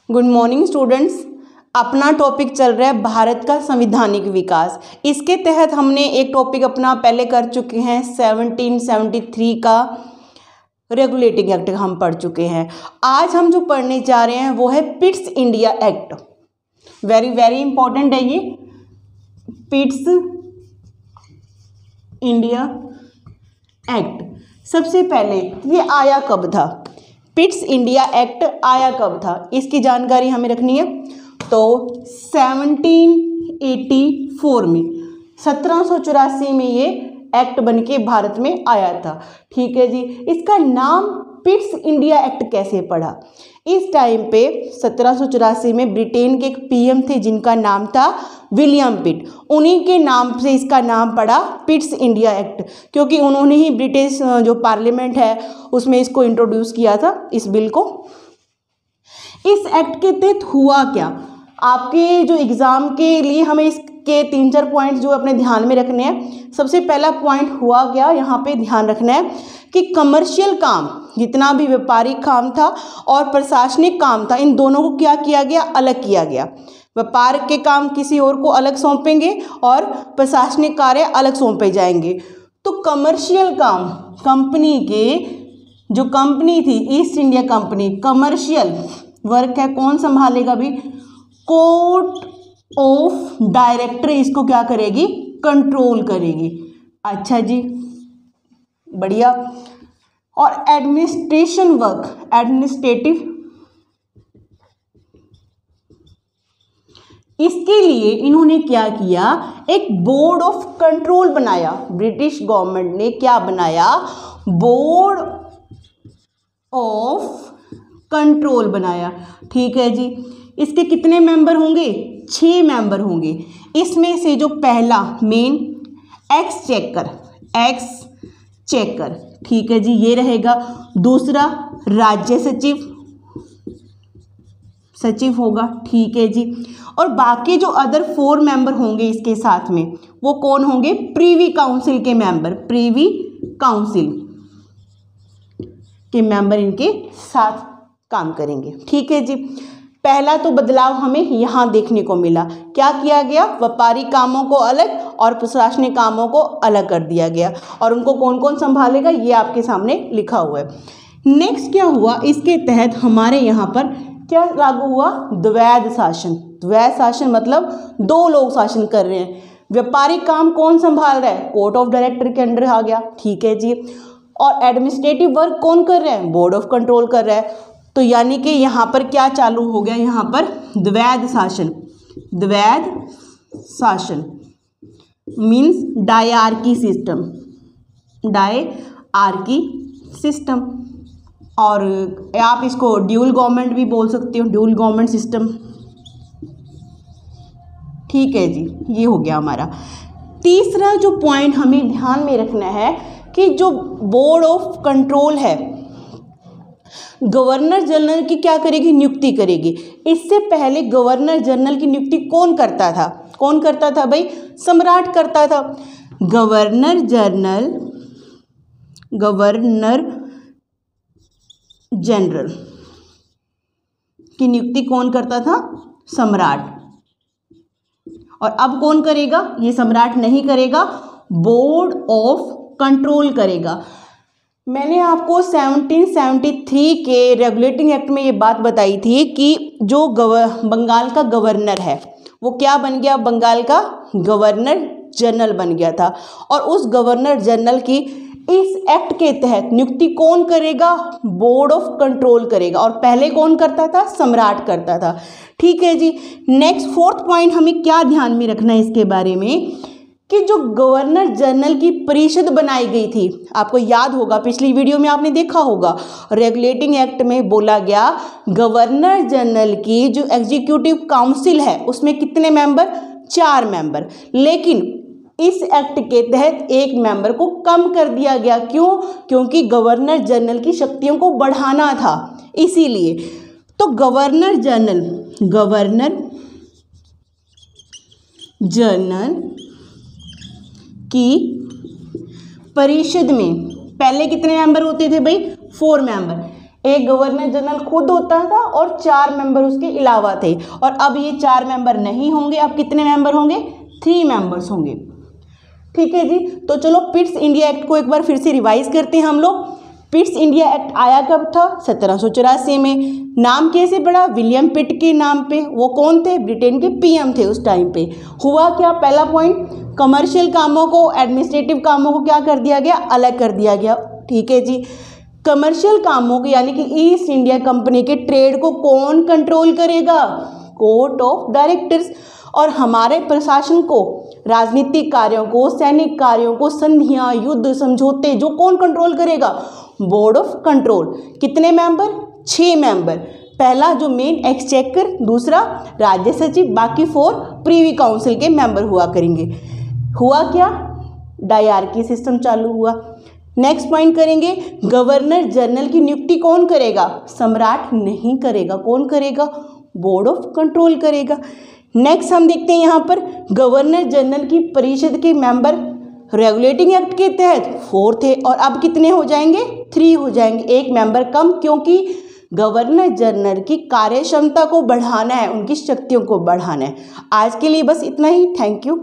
Good morning students. अपना topic चल रहा है भारत का संवैधानिक विकास। इसके तहत हमने एक टॉपिक अपना पहले कर चुके हैं 1773 का रेगुलेटिंग एक्ट हम पढ़ चुके हैं। आज हम जो पढ़ने जा रहे हैं वो है Pitt's India act. Very very important है ये पिट्स इंडिया एक्ट। सबसे पहले ये आया कब था, पिट्स इंडिया एक्ट आया कब था, इसकी जानकारी हमें रखनी है। तो 1784 में 1784 में ये एक्ट बनके भारत में आया था। ठीक है जी। इसका नाम पिट्स इंडिया एक्ट कैसे पड़ा? इस टाइम पे 1784 में ब्रिटेन के एक पीएम थे जिनका नाम था विलियम पिट। उन्हीं के नाम से इसका नाम पड़ा पिट्स इंडिया एक्ट, क्योंकि उन्होंने ही ब्रिटिश जो पार्लियामेंट है उसमें इसको इंट्रोड्यूस किया था, इस बिल को। इस एक्ट के तहत हुआ क्या, आपके जो एग्ज़ाम के लिए हमें इसके 3-4 पॉइंट जो अपने ध्यान में रखने हैं। सबसे पहला पॉइंट हुआ क्या, यहाँ पे ध्यान रखना है कि कमर्शियल काम, जितना भी व्यापारिक काम था और प्रशासनिक काम था, इन दोनों को क्या किया गया, अलग किया गया। व्यापार के काम किसी और को अलग सौंपेंगे और प्रशासनिक कार्य अलग सौंपे जाएंगे। तो कमर्शियल काम, कंपनी के जो कंपनी थी east India company, commercial work है कौन संभालेगा भी, कोर्ट ऑफ डायरेक्टर इसको क्या करेगी, कंट्रोल करेगी। अच्छा जी, बढ़िया। और एडमिनिस्ट्रेशन वर्क, एडमिनिस्ट्रेटिव, इसके लिए इन्होंने क्या किया, एक बोर्ड ऑफ कंट्रोल बनाया। ब्रिटिश गवर्नमेंट ने क्या बनाया, बोर्ड ऑफ कंट्रोल बनाया। ठीक है जी। इसके कितने मेंबर होंगे, 6 मेंबर होंगे। इसमें से जो पहला मेन एक्सचेकर, ठीक है जी, ये रहेगा। दूसरा राज्य सचिव होगा। ठीक है जी। और बाकी जो अदर 4 मेंबर होंगे इसके साथ में, वो कौन होंगे, प्रीवी काउंसिल के मेंबर, प्रीवी काउंसिल के मेंबर इनके साथ काम करेंगे। ठीक है जी। पहला तो बदलाव हमें यहाँ देखने को मिला, क्या किया गया, व्यापारिक कामों को अलग और प्रशासनिक कामों को अलग कर दिया गया। और उनको कौन कौन संभालेगा ये आपके सामने लिखा हुआ है। नेक्स्ट क्या हुआ, इसके तहत हमारे यहाँ पर क्या लागू हुआ, द्वैध शासन। द्वैध शासन मतलब 2 लोग शासन कर रहे हैं। व्यापारिक काम कौन संभाल रहा है, कोर्ट ऑफ डायरेक्टर के अंडर आ गया। ठीक है जी। और एडमिनिस्ट्रेटिव वर्क कौन कर रहे हैं, बोर्ड ऑफ कंट्रोल कर रहा है। तो यानी कि यहाँ पर क्या चालू हो गया, यहाँ पर द्वैध शासन। द्वैध शासन means dyarchy system, dyarchy system. और आप इसको ड्यूल गवर्नमेंट भी बोल सकते हो, ड्यूल गवर्नमेंट सिस्टम। ठीक है जी, ये हो गया हमारा। तीसरा जो पॉइंट हमें ध्यान में रखना है कि जो बोर्ड ऑफ कंट्रोल है, गवर्नर जनरल की क्या करेगी, नियुक्ति करेगी। इससे पहले गवर्नर जनरल की नियुक्ति कौन करता था, कौन करता था भाई, सम्राट करता था। गवर्नर जनरल की नियुक्ति कौन करता था, सम्राट। और अब कौन करेगा, ये सम्राट नहीं करेगा, बोर्ड ऑफ कंट्रोल करेगा। मैंने आपको 1773 के रेगुलेटिंग एक्ट में ये बात बताई थी कि जो बंगाल का गवर्नर है वो क्या बन गया, बंगाल का गवर्नर जनरल बन गया था। और उस गवर्नर जनरल की इस एक्ट के तहत नियुक्ति कौन करेगा, बोर्ड ऑफ कंट्रोल करेगा। और पहले कौन करता था, सम्राट करता था। ठीक है जी। नेक्स्ट 4th पॉइंट हमें क्या ध्यान में रखना है इसके बारे में कि जो गवर्नर जनरल की परिषद बनाई गई थी, आपको याद होगा पिछली वीडियो में आपने देखा होगा, रेगुलेटिंग एक्ट में बोला गया गवर्नर जनरल की जो एग्जीक्यूटिव काउंसिल है उसमें कितने मेंबर, 4 मेंबर। लेकिन इस एक्ट के तहत 1 मेंबर को कम कर दिया गया। क्यों? क्योंकि गवर्नर जनरल की शक्तियों को बढ़ाना था, इसीलिए। तो गवर्नर जनरल की परिषद में पहले कितने मेंबर होते थे भाई, 4 मेंबर। एक गवर्नर जनरल खुद होता था और 4 मेंबर उसके अलावा थे, और अब ये 4 मेंबर नहीं होंगे, अब कितने मेंबर होंगे? 3 मेंबर्स होंगे। ठीक है जी, तो चलो पिट्स इंडिया एक्ट को एक बार फिर से रिवाइज करते हैं हम लोग। पिट्स इंडिया एक्ट आया कब था? 1784 में। नाम कैसे पड़ा? विलियम पिट के नाम पे। वो कौन थे? ब्रिटेन के पीएम थे उस टाइम पे। हुआ क्या? पहला पॉइंट, कमर्शियल कामों को, एडमिनिस्ट्रेटिव कामों को क्या कर दिया गया? अलग कर दिया गया। ठीक है जी, कमर्शियल कामों को यानी कि ईस्ट इंडिया कंपनी के ट्रेड को कौन कंट्रोल करेगा? Court of directors. और हमारे प्रशासन को, राजनीतिक कार्यों को, सैनिक कार्यों को, संधियां, युद्ध, समझौते, जो कौन कंट्रोल करेगा? Board of control. कितने मेंबर? 6 मेंबर। पहला जो मेन एक्सचेकर, दूसरा राज्य सचिव, बाकी 4 प्रीवी काउंसिल के मेंबर हुआ करेंगे। हुआ क्या? डायरकी सिस्टम चालू हुआ। नेक्स्ट पॉइंट करेंगे, गवर्नर जनरल की नियुक्ति कौन करेगा? सम्राट नहीं करेगा। कौन करेगा? बोर्ड ऑफ कंट्रोल करेगा। नेक्स्ट हम देखते हैं यहाँ पर गवर्नर जनरल की परिषद के मेंबर रेगुलेटिंग एक्ट के तहत 4 थे, और अब कितने हो जाएंगे? 3 हो जाएंगे, 1 मेंबर कम, क्योंकि गवर्नर जनरल की कार्य क्षमता को बढ़ाना है, उनकी शक्तियों को बढ़ाना है। आज के लिए बस इतना ही। Thank you.